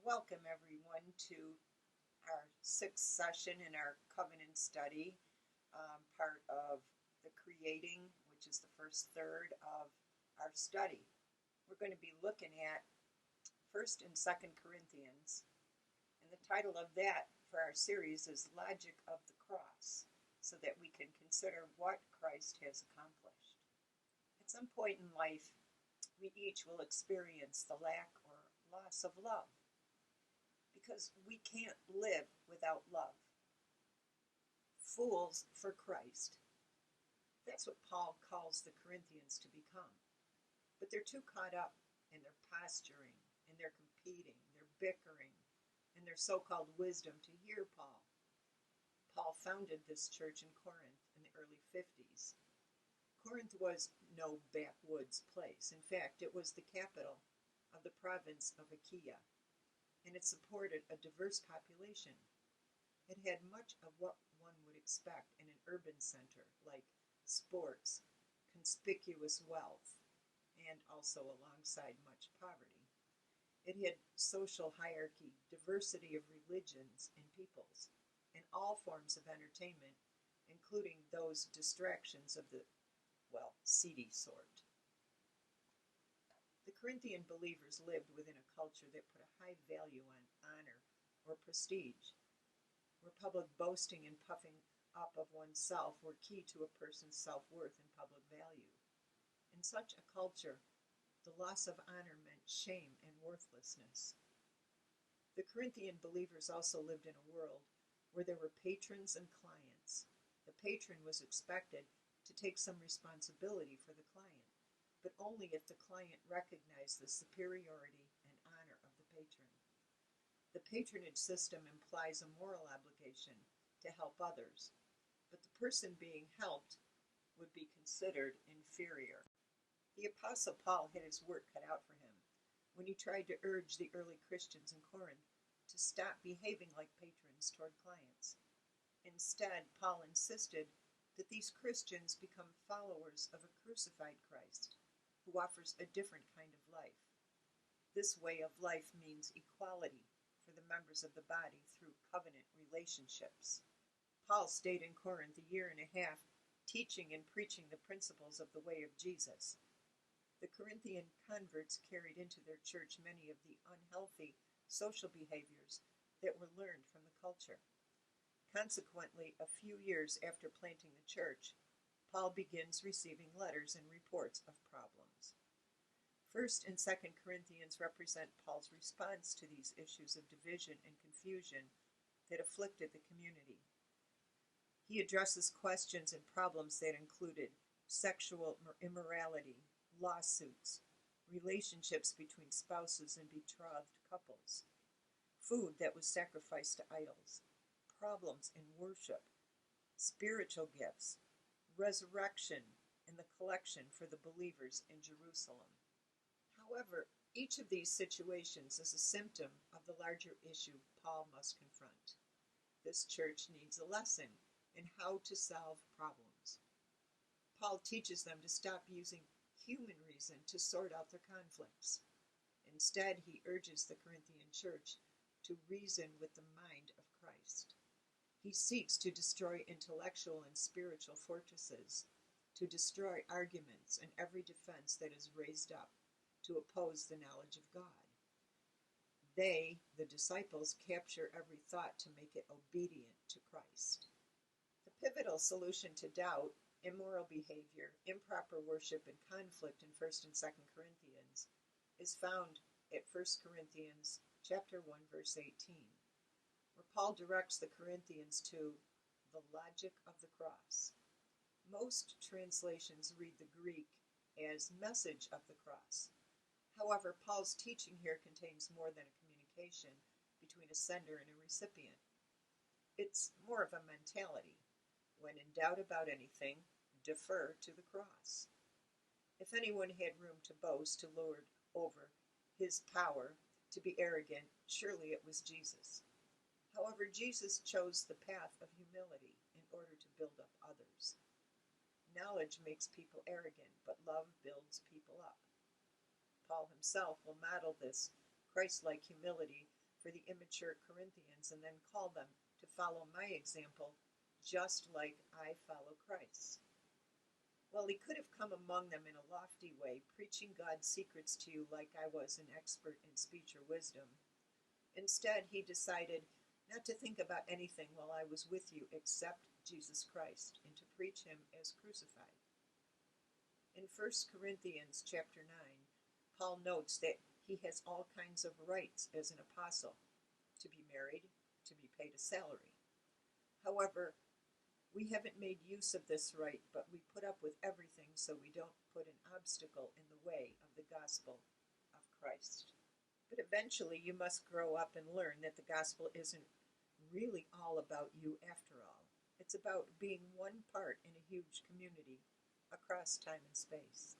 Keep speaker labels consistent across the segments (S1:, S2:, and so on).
S1: Welcome everyone to our sixth session in our covenant study, part of the creating, which is the first third of our study. We're going to be looking at 1st and 2nd Corinthians, and the title of that for our series is Logic of the Cross, so that we can consider what Christ has accomplished. At some point in life, we each will experience the lack or loss of love, because we can't live without love. Fools for Christ. That's what Paul calls the Corinthians to become. But they're too caught up in their posturing, in their competing, their bickering, and their so-called wisdom to hear Paul. Paul founded this church in Corinth in the early 50s. Corinth was no backwoods place. In fact, it was the capital of the province of Achaia, and it supported a diverse population. It had much of what one would expect in an urban center, like sports, conspicuous wealth, and also alongside much poverty. It had social hierarchy, diversity of religions and peoples, and all forms of entertainment, including those distractions of the, seedy sort. The Corinthian believers lived within a culture that put a high value on honor or prestige, where public boasting and puffing up of oneself were key to a person's self-worth and public value. In such a culture, the loss of honor meant shame and worthlessness. The Corinthian believers also lived in a world where there were patrons and clients. The patron was expected to take some responsibility for the client, but only if the client recognized the superiority and honor of the patron. The patronage system implies a moral obligation to help others, but the person being helped would be considered inferior. The Apostle Paul had his work cut out for him when he tried to urge the early Christians in Corinth to stop behaving like patrons toward clients. Instead, Paul insisted that these Christians become followers of a crucified Christ, who offers a different kind of life. This way of life means equality for the members of the body through covenant relationships. Paul stayed in Corinth a year and a half, teaching and preaching the principles of the way of Jesus. The Corinthian converts carried into their church many of the unhealthy social behaviors that were learned from the culture. Consequently, a few years after planting the church, Paul begins receiving letters and reports of problems. 1st and 2nd Corinthians represent Paul's response to these issues of division and confusion that afflicted the community. He addresses questions and problems that included sexual immorality, lawsuits, relationships between spouses and betrothed couples, food that was sacrificed to idols, problems in worship, spiritual gifts, resurrection, and the collection for the believers in Jerusalem. However, each of these situations is a symptom of the larger issue Paul must confront. This church needs a lesson in how to solve problems. Paul teaches them to stop using human reason to sort out their conflicts. Instead, he urges the Corinthian church to reason with the mind of Christ. He seeks to destroy intellectual and spiritual fortresses, to destroy arguments and every defense that is raised up to oppose the knowledge of God. They, the disciples, capture every thought to make it obedient to Christ. The pivotal solution to doubt, immoral behavior, improper worship, and conflict in 1st and 2nd Corinthians is found at 1 Corinthians chapter 1, verse 18, where Paul directs the Corinthians to the logic of the cross. Most translations read the Greek as message of the cross. However, Paul's teaching here contains more than a communication between a sender and a recipient. It's more of a mentality. When in doubt about anything, defer to the cross. If anyone had room to boast, to lord over his power, to be arrogant, surely it was Jesus. However, Jesus chose the path of humility in order to build up others. Knowledge makes people arrogant, but love builds people up. Paul himself will model this Christ-like humility for the immature Corinthians and then call them to follow my example, just like I follow Christ. Well, he could have come among them in a lofty way, preaching God's secrets to you like I was an expert in speech or wisdom. Instead, he decided not to think about anything while I was with you except Jesus Christ, and to preach him as crucified. In 1 Corinthians chapter 9, Paul notes that he has all kinds of rights as an apostle: to be married, to be paid a salary. However, we haven't made use of this right, but we put up with everything so we don't put an obstacle in the way of the gospel of Christ. But eventually you must grow up and learn that the gospel isn't really all about you after all. It's about being one part in a huge community across time and space.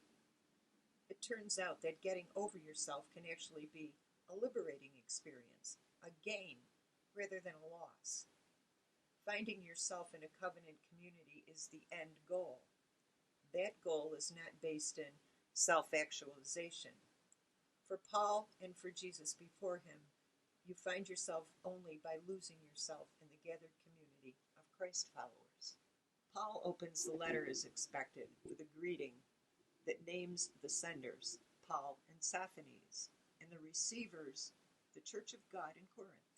S1: It turns out that getting over yourself can actually be a liberating experience, a gain rather than a loss. Finding yourself in a covenant community is the end goal. That goal is not based in self-actualization. For Paul and for Jesus before him, you find yourself only by losing yourself in the gathered community of Christ followers. Paul opens the letter as expected with a greeting that names the senders, Paul and Sosthenes, and the receivers, the Church of God in Corinth.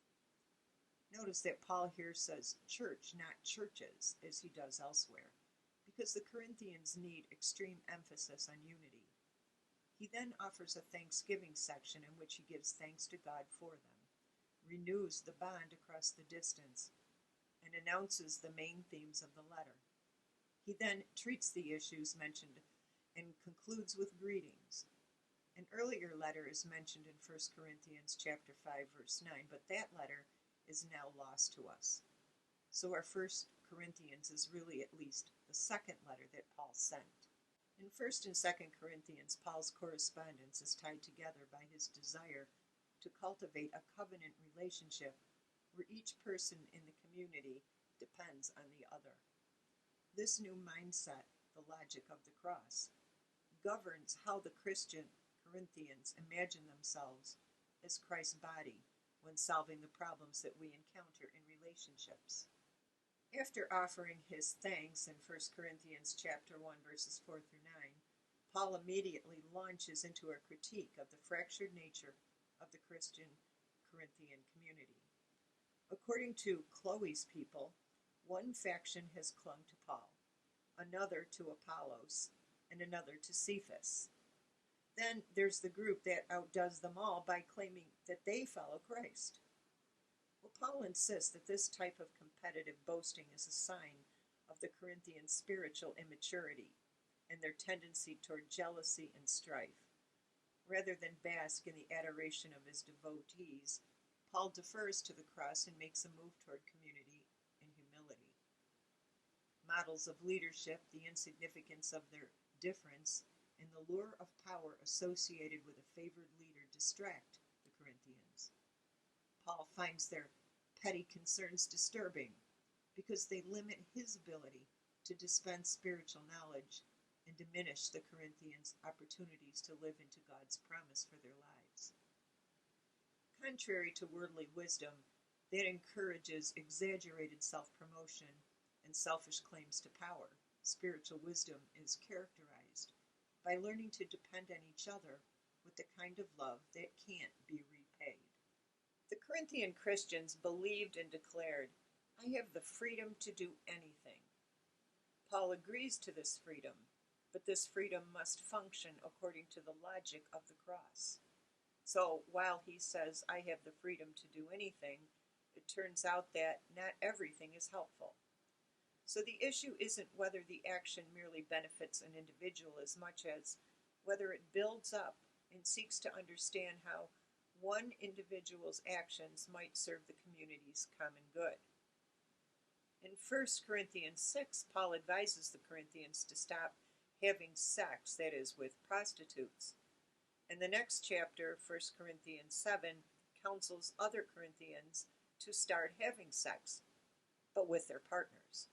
S1: Notice that Paul here says church, not churches, as he does elsewhere, because the Corinthians need extreme emphasis on unity. He then offers a thanksgiving section in which he gives thanks to God for them, renews the bond across the distance, and announces the main themes of the letter. He then treats the issues mentioned and concludes with greetings. An earlier letter is mentioned in 1 Corinthians chapter 5, verse 9, but that letter is now lost to us. So our 1 Corinthians is really at least the second letter that Paul sent. In 1 and 2 Corinthians, Paul's correspondence is tied together by his desire to cultivate a covenant relationship where each person in the community depends on the other. This new mindset, the logic of the cross, governs how the Christian Corinthians imagine themselves as Christ's body when solving the problems that we encounter in relationships. After offering his thanks in 1 Corinthians chapter 1, verses 4 through 9, Paul immediately launches into a critique of the fractured nature of the Christian Corinthian community. According to Chloe's people, one faction has clung to Paul, another to Apollos, and another to Cephas. Then there's the group that outdoes them all by claiming that they follow Christ. Well, Paul insists that this type of competitive boasting is a sign of the Corinthian spiritual immaturity and their tendency toward jealousy and strife. Rather than bask in the adoration of his devotees, Paul defers to the cross and makes a move toward community and humility. Models of leadership, the insignificance of their difference, and the lure of power associated with a favored leader distract the Corinthians. Paul finds their petty concerns disturbing because they limit his ability to dispense spiritual knowledge and diminish the Corinthians' opportunities to live into God's promise for their lives. Contrary to worldly wisdom that encourages exaggerated self-promotion and selfish claims to power, spiritual wisdom is characterized by learning to depend on each other with the kind of love that can't be repaid. The Corinthian Christians believed and declared, "I have the freedom to do anything." Paul agrees to this freedom, but this freedom must function according to the logic of the cross. So while he says, "I have the freedom to do anything," it turns out that not everything is helpful. So the issue isn't whether the action merely benefits an individual as much as whether it builds up and seeks to understand how one individual's actions might serve the community's common good. In 1 Corinthians 6, Paul advises the Corinthians to stop having sex, that is, with prostitutes. In the next chapter, 1 Corinthians 7, counsels other Corinthians to start having sex, but with their partners.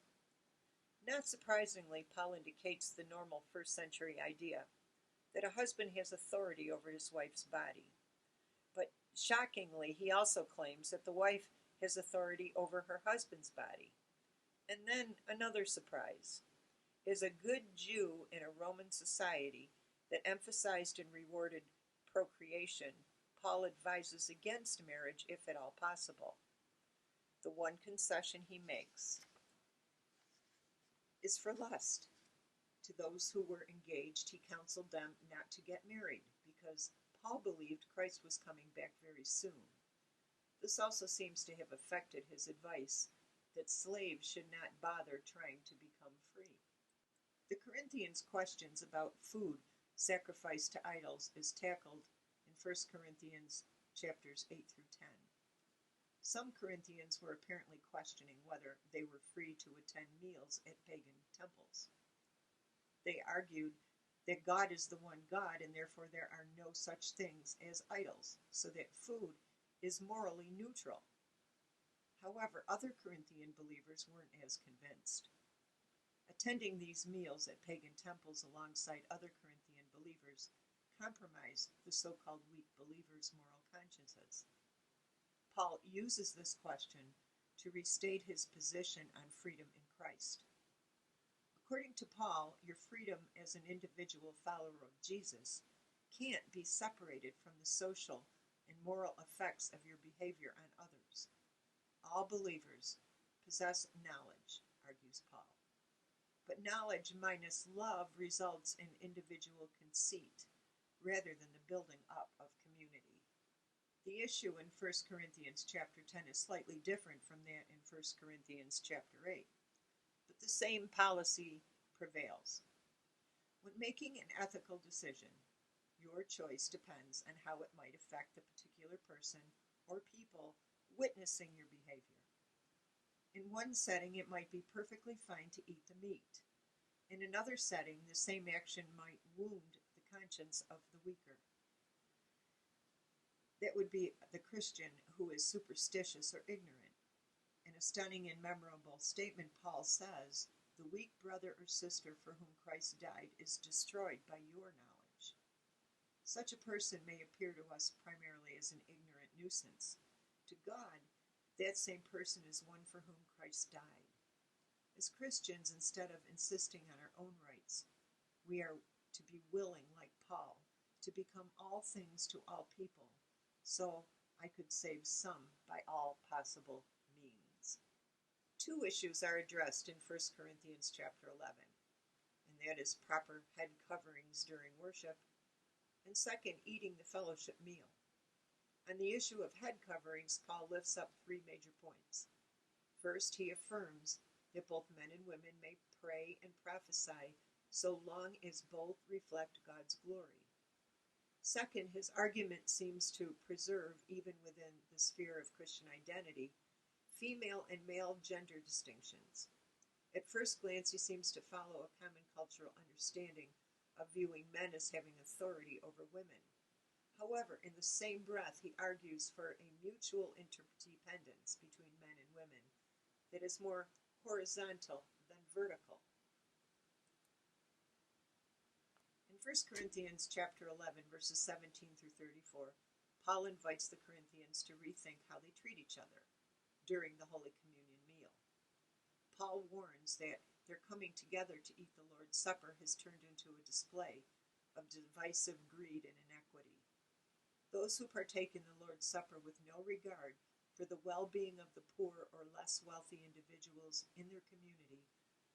S1: Not surprisingly, Paul indicates the normal first-century idea that a husband has authority over his wife's body, but Shockingly, he also claims that the wife has authority over her husband's body. And then another surprise. As a good Jew in a Roman society that emphasized and rewarded procreation, Paul advises against marriage if at all possible. The one concession he makes is for lust. To those who were engaged, he counseled them not to get married because Paul believed Christ was coming back very soon. This also seems to have affected his advice that slaves should not bother trying to become free. The Corinthians' questions about food sacrificed to idols is tackled in 1 Corinthians chapters 8 through 10. Some Corinthians were apparently questioning whether they were free to attend meals at pagan temples. They argued that God is the one God and therefore there are no such things as idols, so that food is morally neutral. However, other Corinthian believers weren't as convinced. Attending these meals at pagan temples alongside other Corinthian believers compromised the so-called weak believers' moral consciences. Paul uses this question to restate his position on freedom in Christ. According to Paul, your freedom as an individual follower of Jesus can't be separated from the social and moral effects of your behavior on others. All believers possess knowledge, argues Paul. But knowledge minus love results in individual conceit rather than the building up of community. The issue in 1 Corinthians chapter 10 is slightly different from that in 1 Corinthians chapter 8. But the same policy prevails. When making an ethical decision, your choice depends on how it might affect the particular person or people witnessing your behavior. In one setting, it might be perfectly fine to eat the meat. In another setting, the same action might wound the conscience of the weaker. That would be the Christian who is superstitious or ignorant. In a stunning and memorable statement, Paul says, "The weak brother or sister for whom Christ died is destroyed by your knowledge." Such a person may appear to us primarily as an ignorant nuisance. To God, that same person is one for whom Christ died. As Christians, instead of insisting on our own rights, we are to be willing, like Paul, to become all things to all people, so I could save some by all possible means. Two issues are addressed in 1 Corinthians chapter 11, and that is proper head coverings during worship, and second, eating the fellowship meal. On the issue of head coverings, Paul lifts up three major points. First, he affirms that both men and women may pray and prophesy so long as both reflect God's glory. Second, his argument seems to preserve, even within the sphere of Christian identity, female and male gender distinctions. At first glance, he seems to follow a common cultural understanding of viewing men as having authority over women. However, in the same breath, he argues for a mutual interdependence between men and women that is more horizontal than vertical. In 1 Corinthians chapter 11, verses 17 through 34, Paul invites the Corinthians to rethink how they treat each other during the Holy Communion meal. Paul warns that their coming together to eat the Lord's Supper has turned into a display of divisive greed and inequity. Those who partake in the Lord's Supper with no regard for the well-being of the poor or less wealthy individuals in their community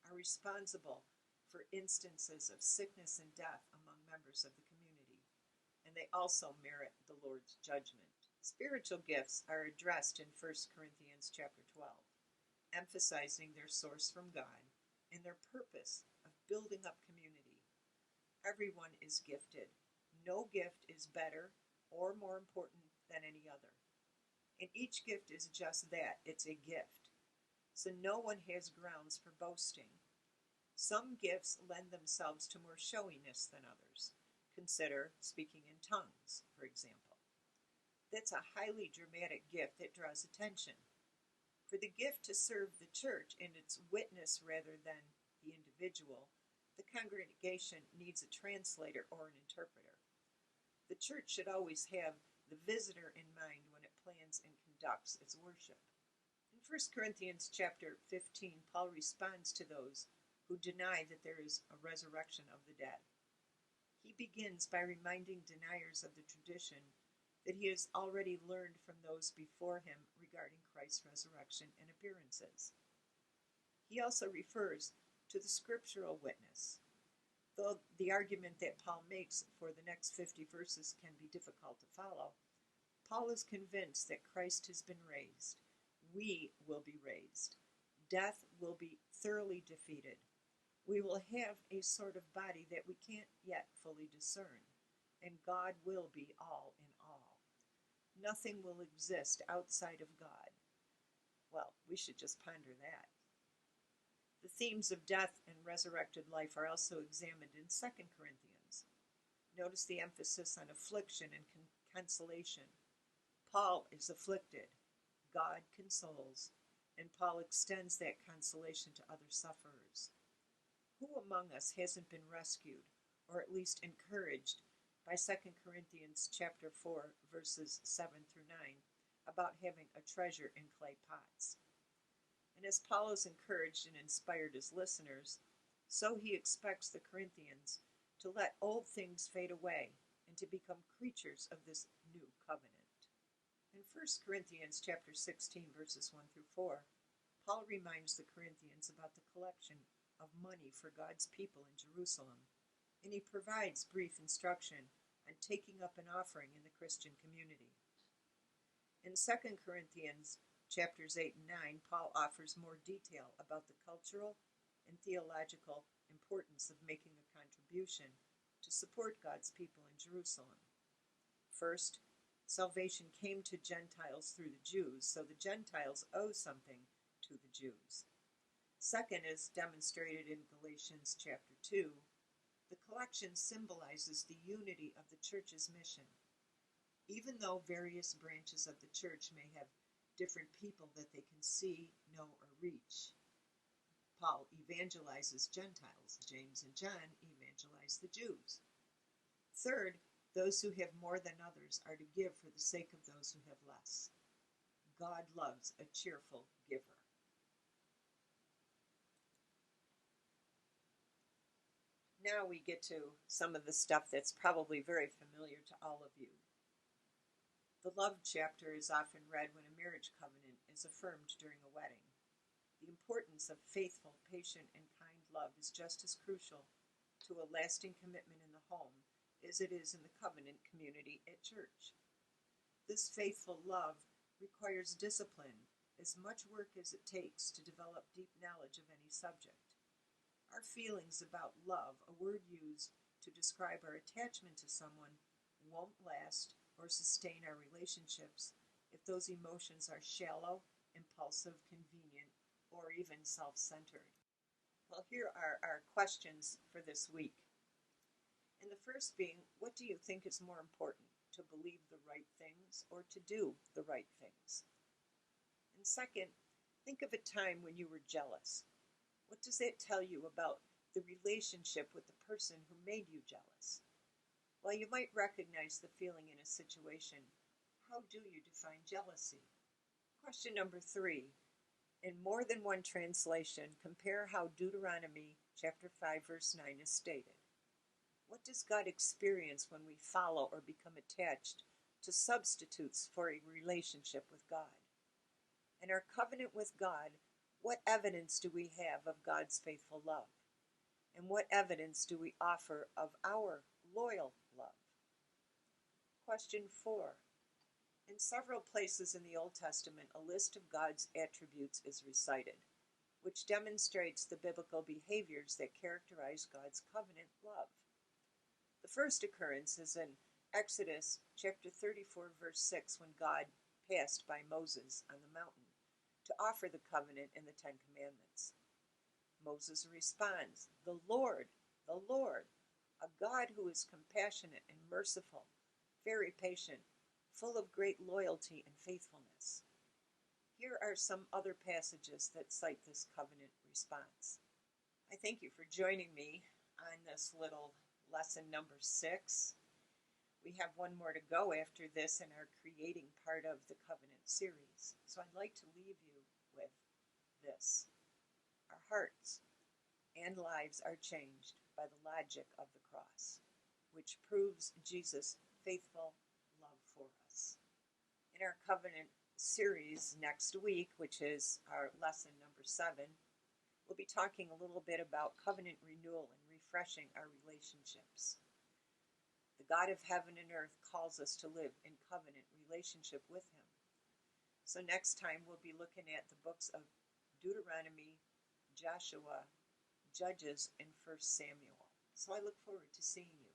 S1: are responsible for instances of sickness and death among members of the community, and they also merit the Lord's judgment. Spiritual gifts are addressed in 1 Corinthians chapter 12, emphasizing their source from God and their purpose of building up community. Everyone is gifted. No gift is better or more important than any other. And each gift is just that, it's a gift. So no one has grounds for boasting. Some gifts lend themselves to more showiness than others. Consider speaking in tongues, for example. That's a highly dramatic gift that draws attention. For the gift to serve the church in its witness rather than the individual, the congregation needs a translator or an interpreter. The church should always have the visitor in mind when it plans and conducts its worship. In 1 Corinthians chapter 15, Paul responds to those who deny that there is a resurrection of the dead. He begins by reminding deniers of the tradition that he has already learned from those before him regarding Christ's resurrection and appearances. He also refers to the scriptural witness. Though the argument that Paul makes for the next 50 verses can be difficult to follow, Paul is convinced that Christ has been raised. We will be raised. Death will be thoroughly defeated. We will have a sort of body that we can't yet fully discern, and God will be all in all. Nothing will exist outside of God. Well, we should just ponder that. The themes of death and resurrected life are also examined in 2 Corinthians. Notice the emphasis on affliction and consolation. Paul is afflicted. God consoles, and Paul extends that consolation to other sufferers. Who among us hasn't been rescued, or at least encouraged, by 2 Corinthians chapter 4, verses 7 through 9, about having a treasure in clay pots? And as Paul is encouraged and inspired his listeners, so he expects the Corinthians to let old things fade away and to become creatures of this new covenant. In 1 Corinthians chapter 16, verses 1 through 4, Paul reminds the Corinthians about the collection of money for God's people in Jerusalem, and he provides brief instruction on taking up an offering in the Christian community. In 2 Corinthians chapters 8 and 9, Paul offers more detail about the cultural and theological importance of making a contribution to support God's people in Jerusalem. First, salvation came to Gentiles through the Jews, so the Gentiles owe something to the Jews. Second, as demonstrated in Galatians chapter 2, the collection symbolizes the unity of the church's mission. Even though various branches of the church may have different people that they can see, know, or reach, Paul evangelizes Gentiles. James and John evangelize the Jews. Third, those who have more than others are to give for the sake of those who have less. God loves a cheerful giver. Now we get to some of the stuff that's probably very familiar to all of you. The love chapter is often read when a marriage covenant is affirmed during a wedding. The importance of faithful, patient, and kind love is just as crucial to a lasting commitment in the home as it is in the covenant community at church. This faithful love requires discipline, as much work as it takes to develop deep knowledge of any subject. Our feelings about love, a word used to describe our attachment to someone, won't last or sustain our relationships if those emotions are shallow, impulsive, convenient, or even self-centered. Well, here are our questions for this week. And the first being, what do you think is more important, to believe the right things or to do the right things? And second, think of a time when you were jealous. What does that tell you about the relationship with the person who made you jealous? While you might recognize the feeling in a situation, how do you define jealousy? Question number 3. In more than one translation, compare how Deuteronomy chapter 5, verse 9 is stated. What does God experience when we follow or become attached to substitutes for a relationship with God? In our covenant with God, what evidence do we have of God's faithful love? And what evidence do we offer of our loyal love? Question 4. In several places in the Old Testament, a list of God's attributes is recited, which demonstrates the biblical behaviors that characterize God's covenant love. The first occurrence is in Exodus chapter 34, verse 6, when God passed by Moses on the mountain to offer the covenant and the Ten Commandments. Moses responds, the Lord, a God who is compassionate and merciful, very patient, full of great loyalty and faithfulness. Here are some other passages that cite this covenant response. I thank you for joining me on this little lesson number 6. We have one more to go after this in our creating part of the covenant series. So I'd like to leave you with this. Our hearts and lives are changed by the logic of the cross, which proves Jesus' faithful love for us. In our covenant series next week, which is our lesson number 7, we'll be talking a little bit about covenant renewal and refreshing our relationships. The God of heaven and earth calls us to live in covenant relationship with him. So next time we'll be looking at the books of Deuteronomy, Joshua, Judges, and 1 Samuel. So I look forward to seeing you.